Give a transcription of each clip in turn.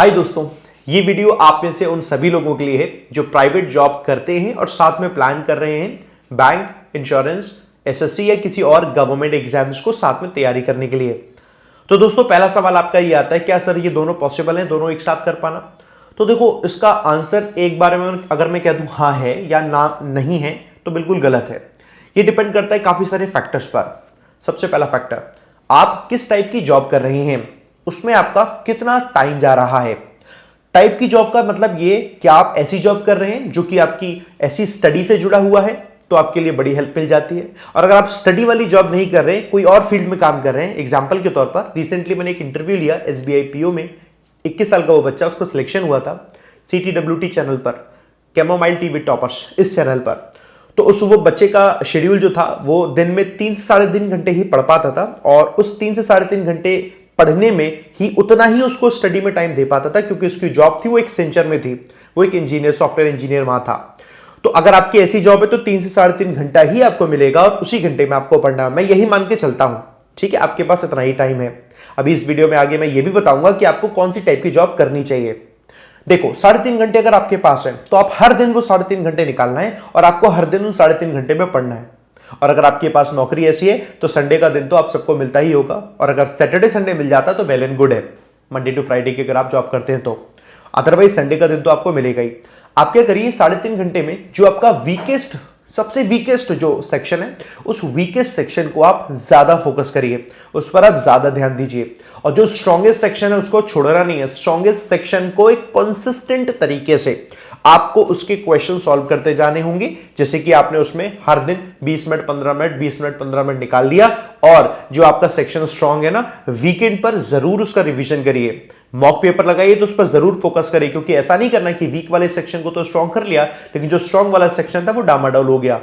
हाय दोस्तों, ये वीडियो आप में से उन सभी लोगों के लिए है जो प्राइवेट जॉब करते हैं और साथ में प्लान कर रहे हैं बैंक, इंश्योरेंस, एसएससी या किसी और गवर्नमेंट एग्जाम्स को साथ में तैयारी करने के लिए। तो दोस्तों, पहला सवाल आपका ये आता है, क्या सर ये दोनों पॉसिबल हैं, दोनों एक साथ कर पाना? तो देखो, इसका आंसर एक बार में अगर मैं कह दूं हाँ है या ना नहीं है तो बिल्कुल गलत है। ये डिपेंड करता है काफी सारे फैक्टर्स पर। सबसे पहला फैक्टर, आप किस टाइप की जॉब कर रहे हैं, उसमें आपका कितना टाइम जा रहा है। टाइप की जॉब का मतलब ये, क्या आप ऐसी जॉब कर रहे हैं जो कि आपकी ऐसी स्टडी से जुड़ा हुआ है तो आपके लिए बड़ी हेल्प मिल जाती है। और अगर आप स्टडी वाली जॉब नहीं कर रहे, कोई और फील्ड में काम कर रहे हैं, एग्जांपल के तौर पर रिसेंटली मैंने एक इंटरव्यू लिया एसबीआई पीओ में। 21 साल का वो बच्चा, उसका सिलेक्शन हुआ था CTWT चैनल पर, कैमोमाइल टीवी टॉपर्स इस चैनल पर। तो वो बच्चे का शेड्यूल जो था वो दिन में 3 से 3.5 घंटे ही पढ़ पाता था, और उस 3 से 3.5 घंटे पढ़ने में ही उतना ही उसको स्टडी में टाइम दे पाता था, क्योंकि उसकी जॉब थी वो एक सेंचर में थी, वो एक इंजीनियर, सॉफ्टवेयर इंजीनियर वहां था। तो अगर आपकी ऐसी जॉब है तो 3 से 3.5 घंटा ही आपको मिलेगा और उसी घंटे में आपको पढ़ना है। मैं यही मान के चलता हूं, ठीक है, आपके पास इतना ही टाइम है। अभी इस वीडियो में आगे मैं ये भी बताऊंगा कि आपको कौन सी टाइप की जॉब करनी चाहिए। देखो, 3.5 घंटे अगर आपके पास है तो आप हर दिन वो 3.5 घंटे निकालना है और आपको हर दिन उन 3.5 घंटे में पढ़ना है। और अगर आपके पास नौकरी ऐसी है तो संडे का दिन तो आप सबको मिलता ही होगा, और अगर सैटरडे संडे मिल जाता तो वेल एंड गुड है, मंडे टू फ्राइडे की अगर आप जॉब करते हैं तो। अदरवाइज संडे का दिन तो आपको मिलेगा ही। आप क्या करिए, 3.5 घंटे में जो आपका वीकेस्ट, सबसे वीकेस्ट जो सेक्शन है, उस वीकेस्ट सेक्शन को आप ज्यादा फोकस करिए, उस पर आप ज्यादा ध्यान दीजिए। और जो स्ट्रॉन्गेस्ट सेक्शन है उसको छोड़ना नहीं है। स्ट्रॉन्गेस्ट सेक्शन को एक कंसिस्टेंट तरीके से आपको उसके क्वेश्चन सॉल्व करते जाने होंगे, जैसे कि आपने उसमें हर दिन 20 मिनट 15 मिनट 20 मिनट 15 मिनट निकाल लिया। और जो आपका सेक्शन स्ट्रांग है ना, वीकेंड पर जरूर उसका रिवीजन करिए, मॉक पेपर लगाइए तो उस पर जरूर फोकस करिए, क्योंकि ऐसा नहीं करना कि वीक वाले सेक्शन को तो स्ट्रांग कर लिया लेकिन जो स्ट्रांग वाला सेक्शन था वो डामाडोल हो गया।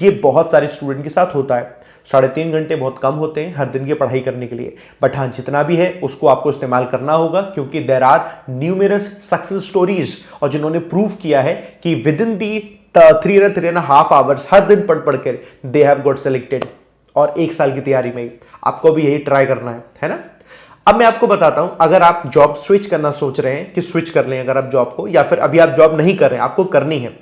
ये बहुत सारे स्टूडेंट के साथ होता है। 3.5 घंटे बहुत कम होते हैं हर दिन की पढ़ाई करने के लिए, बट हाँ, जितना भी है उसको आपको इस्तेमाल करना होगा, क्योंकि there are numerous success stories, और जिन्होंने प्रूव किया है कि विद इन दी 3.5 आवर्स हर दिन पढ़ पढ़ कर दे हैव गॉट सेलेक्टेड, और 1 साल की तैयारी में आपको भी यही ट्राई करना है ना। अब मैं आपको बताता हूं, अगर आप जॉब स्विच करना सोच रहे हैं कि स्विच कर लें अगर आप जॉब को, या फिर अभी आप जॉब नहीं कर रहे हैं, आपको करनी है,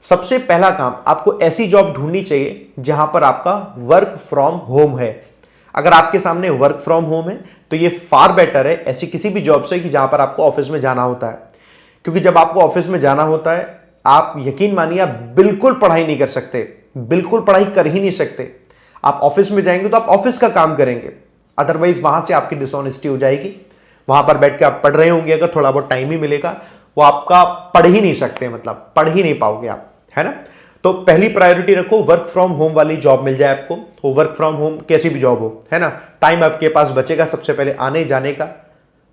सबसे पहला काम आपको ऐसी जॉब ढूंढनी चाहिए जहां पर आपका वर्क फ्रॉम होम है। अगर आपके सामने वर्क फ्रॉम होम है तो ये फार बेटर है ऐसी किसी भी जॉब से कि जहां पर आपको ऑफिस में जाना होता है। क्योंकि जब आपको ऑफिस में जाना होता है, आप यकीन मानिए, आप बिल्कुल पढ़ाई नहीं कर सकते, बिल्कुल पढ़ाई कर ही नहीं सकते। आप ऑफिस में जाएंगे तो आप ऑफिस का काम करेंगे, अदरवाइज वहां से आपकी डिसऑनेस्टी हो जाएगी। वहां पर बैठ के आप पढ़ रहे होंगे, अगर थोड़ा बहुत टाइम ही मिलेगा, वो आपका पढ़ ही नहीं सकते, मतलब पढ़ ही नहीं पाओगे आप, है ना। तो पहली प्रायोरिटी रखो, वर्क फ्रॉम होम वाली जॉब मिल जाए आपको। वो वर्क फ्रॉम होम कैसी भी जॉब हो, है ना, टाइम आपके पास बचेगा सबसे पहले आने जाने का,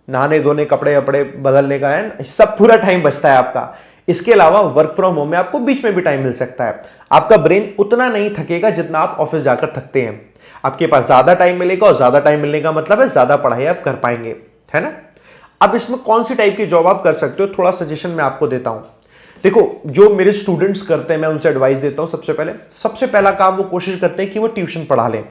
नहाने धोने, कपड़े वपड़े बदलने का, है, सब पूरा टाइम बचता है आपका। इसके अलावा वर्क फ्रॉम होम में आपको बीच में भी टाइम मिल सकता है। आपका ब्रेन उतना नहीं थकेगा जितना आप ऑफिस जाकर थकते हैं। आपके पास ज्यादा टाइम मिलेगा, और ज्यादा टाइम मिलने का मतलब है ज्यादा पढ़ाई आप कर पाएंगे, है ना। अब इसमें कौन सी टाइप की जॉब आप कर सकते हो, थोड़ा सजेशन मैं आपको देता हूं। देखो, जो मेरे स्टूडेंट्स करते हैं मैं उनसे एडवाइस देता हूं, सबसे पहला काम वो कोशिश करते हैं कि वो ट्यूशन पढ़ा लें।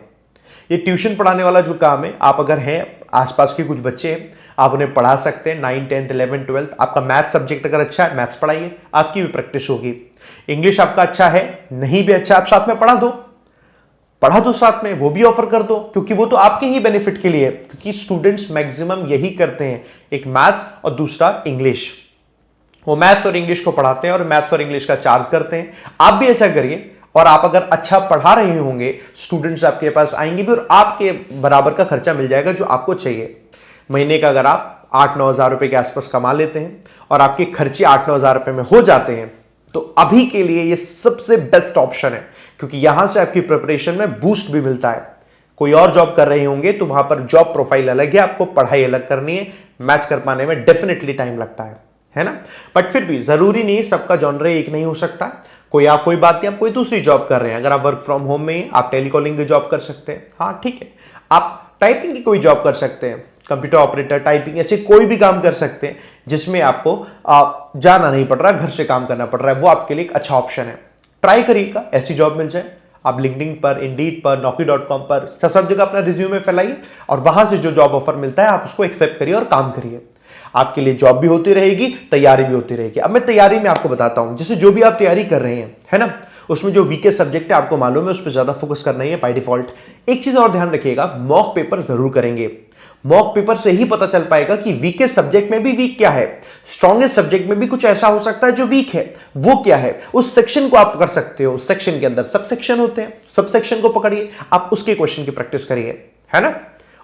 ये ट्यूशन पढ़ाने वाला जो काम है, आप अगर हैं, आसपास के कुछ बच्चे हैं, आप उन्हें पढ़ा सकते हैं। 9, 10, 11, 12, आपका मैथ्स सब्जेक्ट अगर अच्छा है, मैथ्स पढ़ाइए, आपकी भी प्रैक्टिस होगी। इंग्लिश आपका अच्छा है, नहीं भी अच्छा, आप साथ में पढ़ा दो साथ में, वो भी ऑफर कर दो, क्योंकि वो तो आपके ही बेनिफिट के लिए है। क्योंकि स्टूडेंट्स मैक्सिमम यही करते हैं, एक मैथ्स और दूसरा इंग्लिश। वो मैथ्स और इंग्लिश को पढ़ाते हैं और मैथ्स और इंग्लिश का चार्ज करते हैं। आप भी ऐसा करिए, और आप अगर अच्छा पढ़ा रहे होंगे, स्टूडेंट्स आपके पास आएंगे भी और आपके बराबर का खर्चा मिल जाएगा जो आपको चाहिए। महीने का अगर आप 8-9 हज़ार रुपए के आसपास कमा लेते हैं और आपके खर्चे 8-9 हज़ार रुपए में हो जाते हैं, तो अभी के लिए ये सबसे बेस्ट ऑप्शन है, क्योंकि यहां से आपकी प्रिपरेशन में बूस्ट भी मिलता है। कोई और जॉब कर रहे होंगे तो वहां पर जॉब प्रोफाइल अलग है, आपको पढ़ाई अलग करनी है, मैच कर पाने में डेफिनेटली टाइम लगता है ना। बट फिर भी जरूरी नहीं, सबका जॉनर एक नहीं हो सकता। कोई बात नहीं, आप कोई दूसरी जॉब कर रहे हैं, अगर आप वर्क फ्रॉम होम में हैं, आप टेलीकॉलिंग की जॉब कर सकते हैं, हाँ ठीक है। आप टाइपिंग की कोई जॉब कर सकते हैं, कंप्यूटर ऑपरेटर, टाइपिंग, ऐसे कोई भी काम कर सकते हैं जिसमें आपको जाना नहीं पड़ रहा, घर से काम करना पड़ रहा है, वो आपके लिए एक अच्छा ऑप्शन है। ट्राई करिएगा, ऐसी जॉब मिल जाए। आप लिंक्डइन पर, इंडीड पर, नौकरी.com पर सब जगह अपना रिज्यूमे फैलाइए, और वहां से जो जॉब ऑफर मिलता है आप उसको एक्सेप्ट करिए और काम करिए। आपके लिए जॉब भी होती रहेगी, तैयारी भी होती रहेगी। अब मैं तैयारी में आपको बताता हूं, जैसे जो भी आप तैयारी कर रहे हैं, है ना, उसमें जो वीकेस्ट सब्जेक्ट है आपको मालूम है, उस पर ज्यादा फोकस करना ही है बाय डिफॉल्ट। एक चीज और ध्यान रखिएगा, मॉक पेपर जरूर करेंगे। मॉक पेपर से ही पता चल पाएगा कि वीकेस्ट सब्जेक्ट में भी वीक क्या है, स्ट्रॉन्गेस्ट सब्जेक्ट में भी कुछ ऐसा हो सकता है जो वीक है, वो क्या है, उस सेक्शन को आप कर सकते हो। उस सेक्शन के अंदर सब सेक्शन होते हैं, सब सेक्शन को पकड़िए, आप उसके क्वेश्चन की प्रैक्टिस करिए, है ना।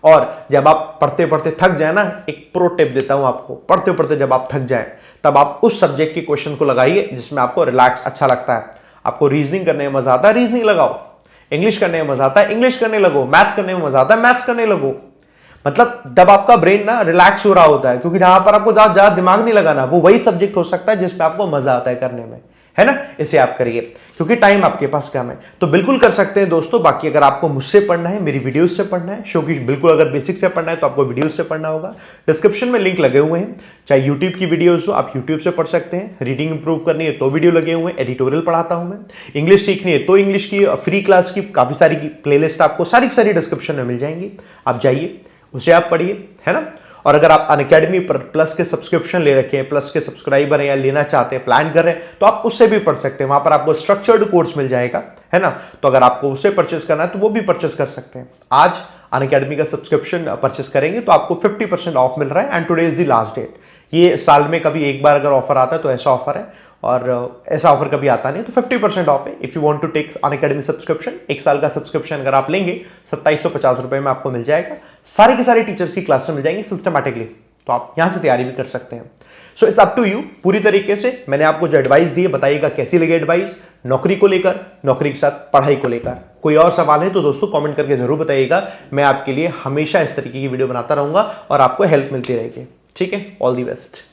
और जब आप पढ़ते पढ़ते थक जाए ना, एक प्रो टिप देता हूं आपको, पढ़ते पढ़ते जब आप थक जाए तब आप उस सब्जेक्ट के क्वेश्चन को लगाइए जिसमें आपको रिलैक्स अच्छा लगता है। आपको रीजनिंग करने में मजा आता है, रीजनिंग लगाओ। इंग्लिश करने में मजा आता है, इंग्लिश करने लगो। मैथ्स करने में मजा आता है, मैथ्स करने लगो। मतलब जब आपका ब्रेन ना रिलैक्स हो रहा होता है, क्योंकि जहां पर आपको ज्यादा दिमाग नहीं लगाना, वो वही सब्जेक्ट हो सकता है जिसमें आपको मजा आता है करने में, है ना। इसे आप करिए क्योंकि टाइम आपके पास कम है, तो बिल्कुल कर सकते हैं दोस्तों। बाकी अगर आपको मुझसे पढ़ना है, मेरी वीडियोस से पढ़ना है, शो की बिल्कुल अगर बेसिक से पढ़ना है तो आपको वीडियोस से पढ़ना होगा। डिस्क्रिप्शन में लिंक लगे हुए हैं, चाहे यूट्यूब की वीडियोस हो, आप यूट्यूब से पढ़ सकते हैं। रीडिंग इंप्रूव करनी है तो वीडियो लगे हुए हैं, एडिटोरियल पढ़ाता हूं मैं। इंग्लिश सीखनी है तो इंग्लिश की फ्री क्लास की काफी सारी प्लेलिस्ट आपको सारी डिस्क्रिप्शन में मिल जाएंगी, आप जाइए उसे आप पढ़िए, है ना। और अगर आप अनअकैडमी पर प्लस के सब्सक्रिप्शन ले रखे हैं, प्लस के सब्सक्राइबर हैं या लेना चाहते हैं, प्लान कर रहे हैं, तो आप उससे भी पढ़ सकते हैं। वहां पर आपको स्ट्रक्चर्ड कोर्स मिल जाएगा, है ना। तो अगर आपको उसे परचेस करना है तो वो भी परचेस कर सकते हैं। आज अनअकैडमी का सब्सक्रिप्शन परचेस करेंगे तो आपको 50% ऑफ मिल रहा है, and today is the last date. ये साल में कभी एक बार अगर ऑफर आता है तो ऐसा ऑफर है, और ऐसा ऑफर कभी आता नहीं, तो 50% ऑफ है। If you want to take Unacademy subscription, एक साल का सब्सक्रिप्शन अगर आप लेंगे 2750 रुपए में आपको मिल जाएगा। सारे के सारे टीचर्स की क्लासेस मिल जाएंगी सिस्टमैटिकली, तो आप यहां से तैयारी भी कर सकते हैं। So it's up to you. पूरी तरीके से मैंने आपको जो एडवाइस दी है, बताइएगा कैसी लगी एडवाइस, नौकरी को लेकर, नौकरी के साथ पढ़ाई को लेकर। कोई और सवाल है तो दोस्तों कमेंट करके जरूर बताइएगा, मैं आपके लिए हमेशा इस तरीके की वीडियो बनाता रहूंगा और आपको हेल्प मिलती रहेगी। ठीक है, ऑल दी बेस्ट।